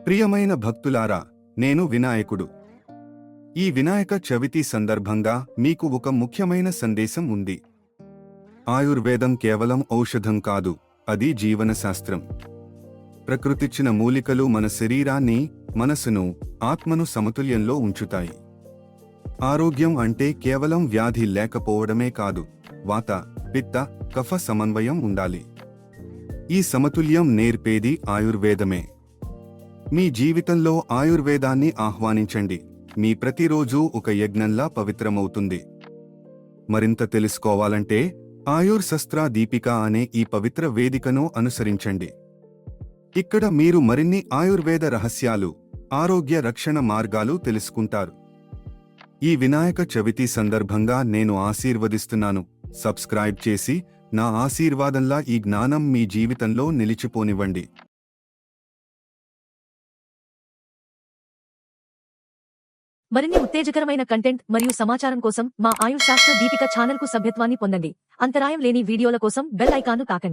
ప్రియమైన భక్తులారా, నేను వినాయకుడు. ఈ వినాయక చవితి సందర్భంగా మీకు ఒక ముఖ్యమైన సందేశం ఉంది. ఆయుర్వేదం కేవలం ఔషధం కాదు, అది జీవనశాస్త్రం. ప్రకృతిచ్చిన మూలికలు మన శరీరాన్ని, మనసును, ఆత్మను సమతుల్యంలో ఉంచుతాయి. ఆరోగ్యం అంటే కేవలం వ్యాధి లేకపోవడమే కాదు, వాత, పిత్త, కఫ సమన్వయం ఉండాలి. ఈ సమతుల్యం నేర్పేది ఆయుర్వేదమే. మీ జీవితంలో ఆయుర్వేదాన్ని ఆహ్వానించండి. మీ ప్రతిరోజూ ఒక యజ్ఞంలా పవిత్రమవుతుంది. మరింత తెలుసుకోవాలంటే ఆయుర్ శస్త్ర దీపిక అనే ఈ పవిత్ర వేదికను అనుసరించండి. ఇక్కడ మీరు మరిన్ని ఆయుర్వేద రహస్యాలు, ఆరోగ్య రక్షణ మార్గాలు తెలుసుకుంటారు. ఈ వినాయక చవితి సందర్భంగా నేను ఆశీర్వదిస్తున్నాను. సబ్స్క్రైబ్ చేసి నా ఆశీర్వాదంలా ఈ జ్ఞానం మీ జీవితంలో నిలిచిపోనివ్వండి. మరిన్ని ఉత్తేజకరమైన కంటెంట్ మరియు సమాచారం కోసం మా ఆయుష్ శాస్త్ర దీపిక ఛానల్కు సభ్యత్వాన్ని పొందండి. అంతరాయం లేని వీడియోల కోసం బెల్ ఐకాన్ను తాకండి.